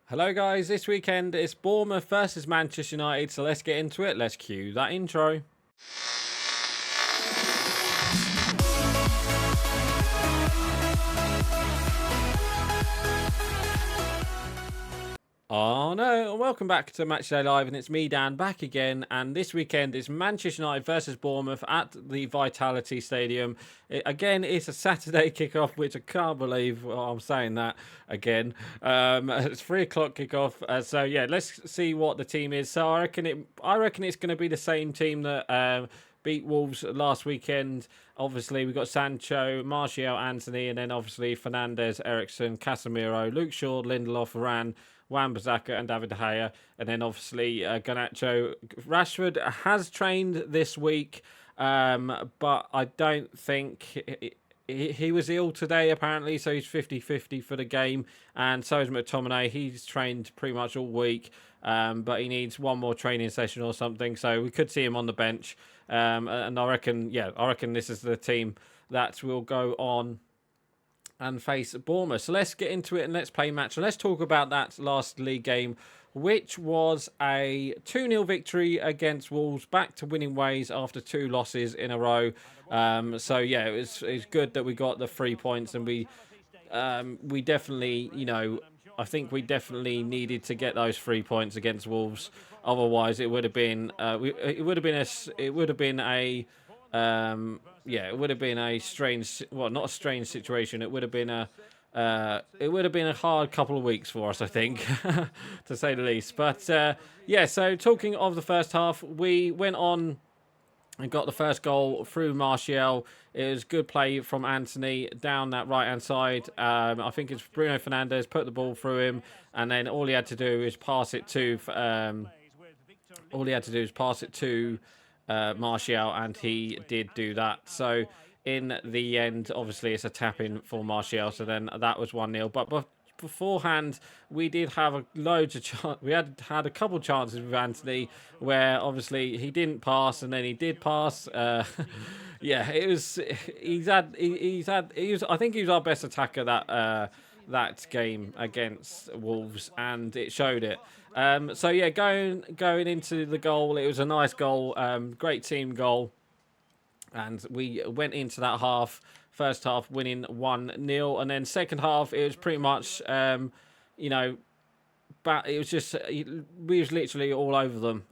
Hello guys, this weekend it's Bournemouth versus Manchester United, so let's get into it. Let's cue that intro. Oh no, and welcome back to Matchday Live, and it's me Dan back again, and this weekend is Manchester United versus Bournemouth at the Vitality Stadium. Again, it's a Saturday kickoff, which I can't believe I'm saying that again. It's 3 o'clock kickoff, so yeah, let's see what the team is. So I reckon it's going to be the same team that beat Wolves last weekend. Obviously, we've got Sancho, Martial, Anthony, and then obviously Fernandes, Ericsson, Casemiro, Luke Shaw, Lindelof, Varane, Wan-Bissaka and David De Gea, and then obviously Garnacho. Rashford has trained this week, but I don't think he was ill today apparently, so he's 50-50 for the game, and so is McTominay. He's trained pretty much all week, but he needs one more training session or something, so we could see him on the bench, and I reckon this is the team that will go on and face Bournemouth. So let's get into it and let's play match. And let's talk about that last league game, which was a 2-0 victory against Wolves, back to winning ways after 2 losses in a row. So yeah, it was good that we got the 3 points, and we definitely, I think we definitely needed to get those 3 points against Wolves. Otherwise, it would have been it would have been a it would have been a strange, well, not a strange situation. It would have been a hard couple of weeks for us, I think, to say the least. But yeah, so talking of the first half, we went on and got the first goal through Martial. It was good play from Anthony down that right-hand side. I think it's Bruno Fernandes put the ball through him, and then all he had to do is pass it to Martial, and he did do that. So in the end, obviously it's a tap in for Martial, so then that was 1-0. But beforehand, we did have loads of we had a couple of chances with Anthony where obviously he didn't pass, and then he did pass. Yeah, it was I think he was our best attacker that game against Wolves, and it showed it. So yeah, going into the goal, it was a nice goal, great team goal, and we went into that first half winning 1-0, and then second half it was pretty much but it was just, we was literally all over them.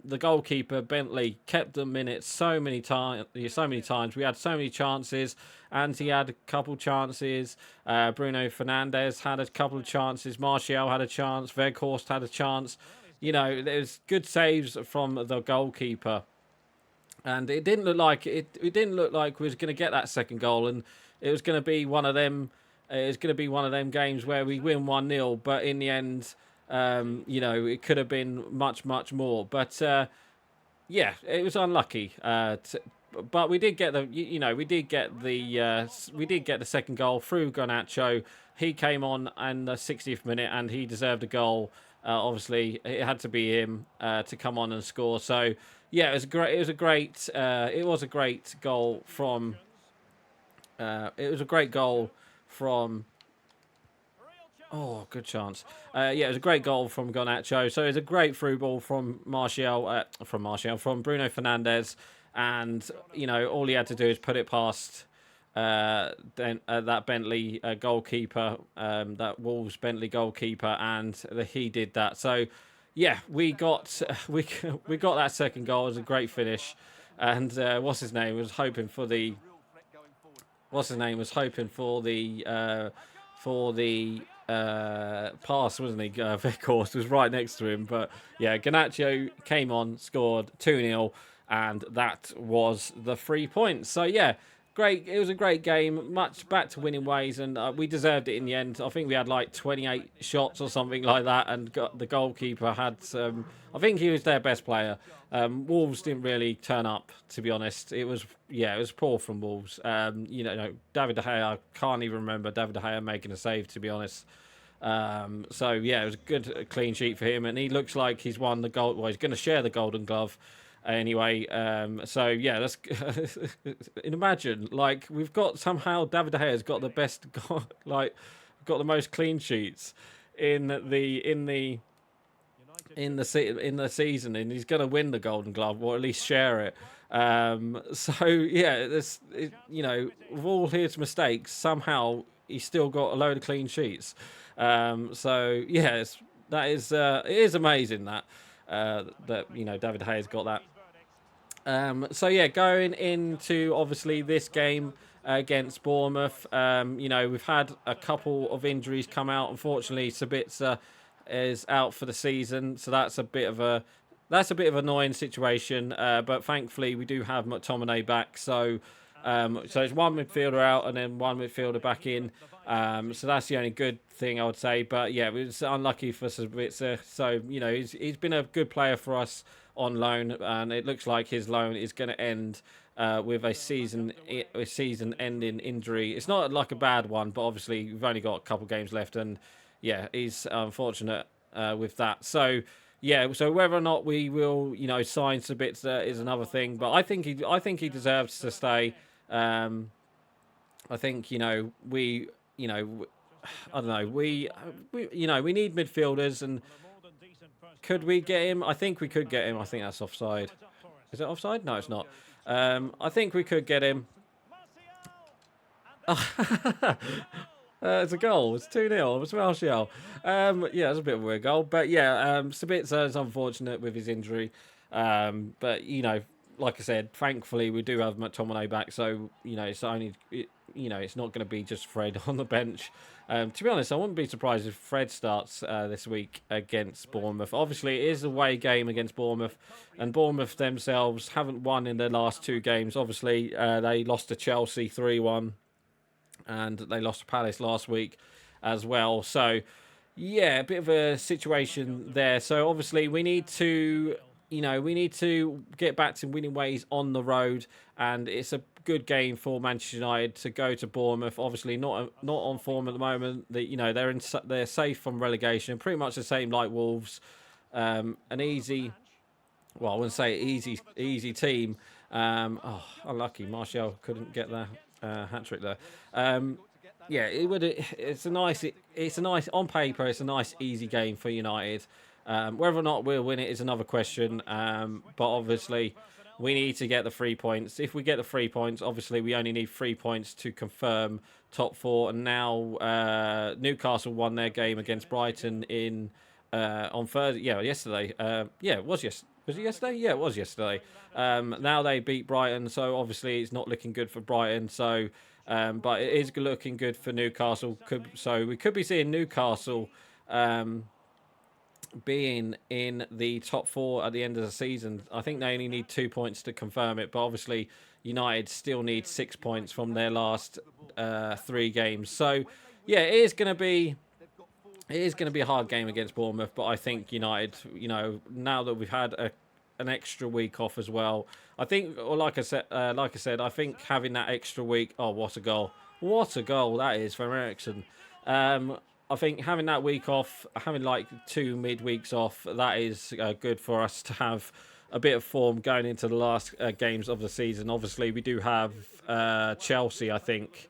The goalkeeper Bentley kept them in it so many times. We had so many chances, and he had a couple chances. Bruno Fernandes had a couple of chances. Martial had a chance. Weghorst had a chance. There was good saves from the goalkeeper, and it didn't look like we was going to get that second goal, and it was going to be one of them. It's going to be one of them games where we win 1-0, but in the end, it could have been much, much more. But yeah, it was unlucky. But we did get we did get the second goal through Garnacho. He came on in the 60th minute, and he deserved a goal. Obviously, it had to be him to come on and score. So yeah, it was a great goal from. It was a great goal from. Oh, good chance. Yeah, it was a great goal from Garnacho. So it was a great through ball from Bruno Fernandes, and all he had to do is put it past that Bentley goalkeeper, that Wolves Bentley goalkeeper, and he did that. So yeah, we got that second goal. It was a great finish, and what's his name was hoping for the pass, wasn't he? Weghorst was right next to him, but yeah, Garnacho came on, scored 2-0, and that was the 3 points. So yeah, great. It was a great game, much back to winning ways, and we deserved it in the end. I think we had like 28 shots or something like that, and the goalkeeper had some. I think he was their best player. Wolves didn't really turn up, to be honest. It was poor from Wolves. David De Gea, I can't even remember David De Gea making a save, to be honest. So yeah, it was a good clean sheet for him, and he looks like he's won the gold. Well, he's going to share the Golden Glove anyway. So yeah, let's imagine, like, we've got somehow David De Gea's got the best got the most clean sheets in the season, and he's going to win the Golden Glove or at least share it. So yeah, with all his mistakes, somehow he's still got a load of clean sheets. So yeah, it is amazing that David Hayes got that. So yeah, going into obviously this game against Bournemouth, we've had a couple of injuries come out. Unfortunately, Sabitzer is out for the season, so that's a bit of an annoying situation. But thankfully, we do have McTominay back, so it's one midfielder out and then one midfielder back in. So that's the only good thing I would say. But yeah, it was unlucky for Sabitzer. So he's been a good player for us on loan, and it looks like his loan is going to end with a season-ending injury. It's not like a bad one, but obviously we've only got a couple games left, and yeah, he's unfortunate with that. So yeah, so whether or not we will, sign Sabitzer is another thing. But I think he deserves to stay. I think we, I don't know, we need midfielders, and could we get him? I think we could get him. I think that's offside. Is it offside? No, it's not. I think we could get him. It's a goal. It's 2-0. It's Martial. Yeah, it's a bit of a weird goal. But yeah, Sabitzer is unfortunate with his injury. But, like I said, thankfully we do have McTominay back. So, it's only, it's not going to be just Fred on the bench. To be honest, I wouldn't be surprised if Fred starts this week against Bournemouth. Obviously, it is a away game against Bournemouth. And Bournemouth themselves haven't won in their last two games. Obviously, they lost to Chelsea 3-1. And they lost to Palace last week as well. So, yeah, a bit of a situation there. So, obviously, we need to get back to winning ways on the road. And it's a good game for Manchester United to go to Bournemouth. Obviously, not on form at the moment. They're safe from relegation. Pretty much the same like Wolves. An easy, well, I wouldn't say easy team. Unlucky. Martial couldn't get the hat trick there. Yeah, it's a nice on paper. It's a nice easy game for United. Whether or not we'll win it is another question. But obviously, we need to get the 3 points. If we get the 3 points, obviously we only need 3 points to confirm top four. And now Newcastle won their game against Brighton on Thursday. Yeah, yesterday. It was yesterday. Was it yesterday? Yeah, it was yesterday. Now they beat Brighton, so obviously it's not looking good for Brighton. So, but it is looking good for Newcastle. So we could be seeing Newcastle being in the top four at the end of the season. I think they only need 2 points to confirm it, but obviously United still need 6 points from their last 3 games. So, yeah, it is going to be a hard game against Bournemouth, but I think United, now that we've had an extra week off as well, I think, or like I said, I think having that extra week, oh, what a goal that is from Eriksen. I think having that week off, having like 2 midweeks off, that is good for us to have a bit of form going into the last games of the season. Obviously, we do have Chelsea, I think,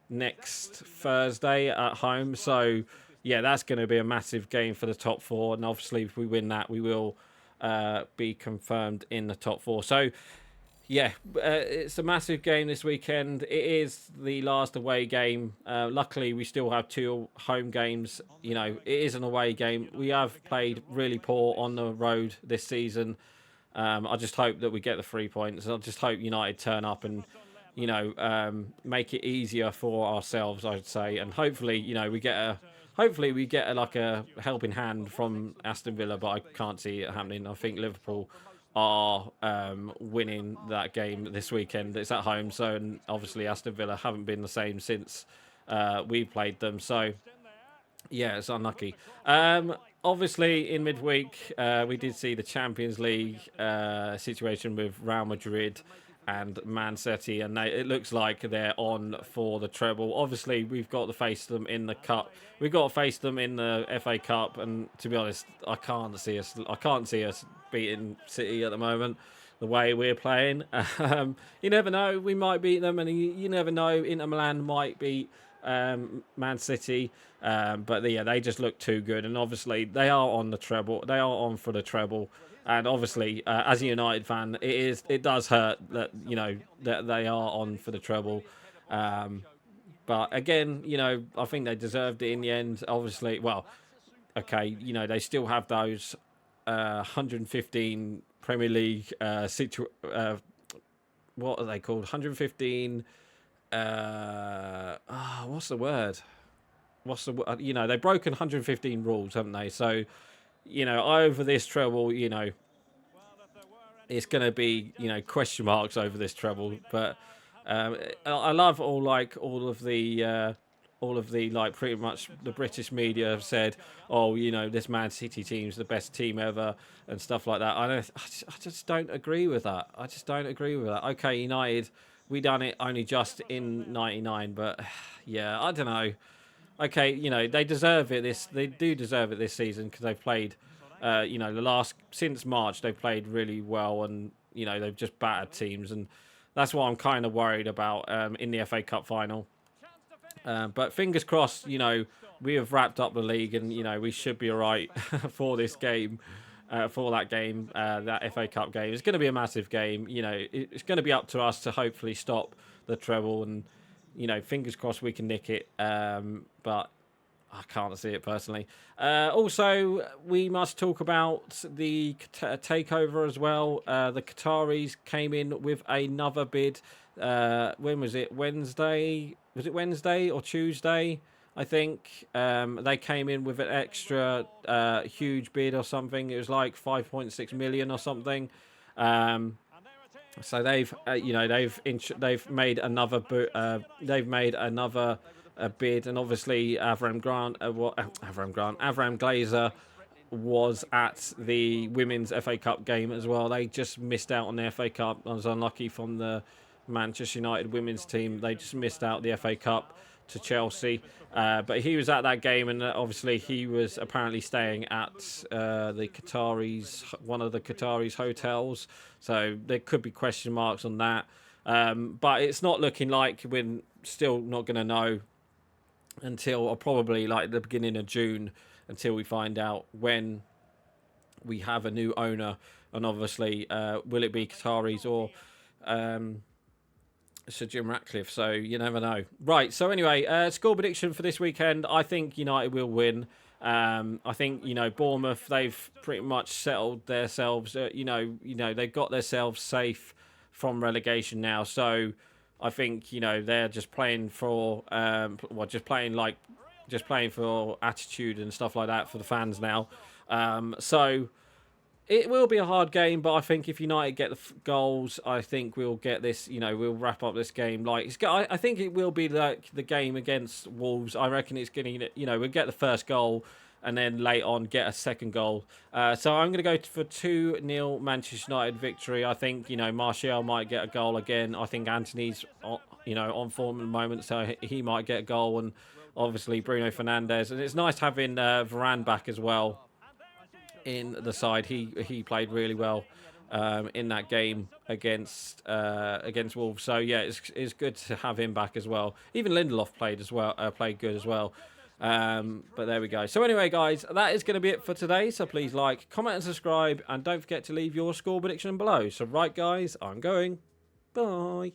next Thursday at home, so yeah, that's going to be a massive game for the top four. And obviously, if we win that, we will be confirmed in the top four. So, yeah, it's a massive game this weekend. It is the last away game. Luckily, we still have 2 home games. It is an away game. We have played really poor on the road this season. I just hope that we get the 3 points. I just hope United turn up and, make it easier for ourselves, I would say. And hopefully, we get a helping hand from Aston Villa, but I can't see it happening. I think Liverpool are winning that game this weekend. It's at home, so and obviously Aston Villa haven't been the same since we played them. So yeah, it's unlucky. Obviously, in midweek, we did see the Champions League situation with Real Madrid and Man City, and it looks like they're on for the treble. Obviously, we've got to face them in the cup. We've got to face them in the FA Cup, and to be honest, I can't see us beating City at the moment. The way we're playing, you never know. We might beat them, and you never know. Inter Milan might beat Man City. But yeah, they just look too good, and obviously they are on the treble. They are on for the treble, and obviously as a United fan, it does hurt that that they are on for the treble. But again, I think they deserved it in the end. Obviously, well, okay, they still have those 115 Premier League what are they called? 115. What's the word? They've broken 115 rules, haven't they? So, over this treble, it's going to be, question marks over this treble. But I love all of the pretty much the British media have said, oh, this Man City team's the best team ever and stuff like that. I just don't agree with that. I just don't agree with that. Okay, United, we done it only just in '99, but yeah, I don't know. Okay, they deserve it. They do deserve it this season because they've played. Since March they've played really well, and they've just battered teams, and that's what I'm kind of worried about in the FA Cup final. But fingers crossed, we have wrapped up the league, and we should be all right for this game. For that game, that FA Cup game, it's going to be a massive game. It's going to be up to us to hopefully stop the treble, and fingers crossed we can nick it. But I can't see it personally. Also, we must talk about the takeover as well. The Qataris came in with another bid. When was it? Wednesday? Was it Wednesday or Tuesday? I think they came in with an extra huge bid or something. It was like 5.6 million or something. So they've made another bid, and obviously Avram Glazer was at the women's FA Cup game as well. They just missed out on the FA Cup. I was unlucky from the Manchester United women's team. They just missed out the FA Cup to Chelsea. But he was at that game, and obviously he was apparently staying at one of the Qataris hotels. So there could be question marks on that. But it's not looking like we're still not going to know until probably like the beginning of June, until we find out when we have a new owner. And obviously, will it be Qataris or Sir Jim Ratcliffe? So you never know. Right, so anyway, score prediction for this weekend. I think United will win. I think, Bournemouth, they've pretty much settled themselves. They've got themselves safe from relegation now. So I think, they're just playing for just playing for attitude and stuff like that for the fans now. So it will be a hard game, but I think if United get the goals, I think we'll get this. We'll wrap up this game. I think it will be like the game against Wolves. I reckon it's going to, we'll get the first goal and then late on get a second goal. So I'm going to go for 2-0 Manchester United victory. I think Martial might get a goal again. I think Anthony's on form at the moment, so he might get a goal, and obviously Bruno Fernandes. And it's nice having Varane back as well in the side. He played really well in that game against Wolves. So yeah, it's good to have him back as well. Even Lindelof played good as well. But there we go. So anyway, guys, that is going to be it for today. So please like, comment, and subscribe, and don't forget to leave your score prediction below. So right, guys, I'm going. Bye.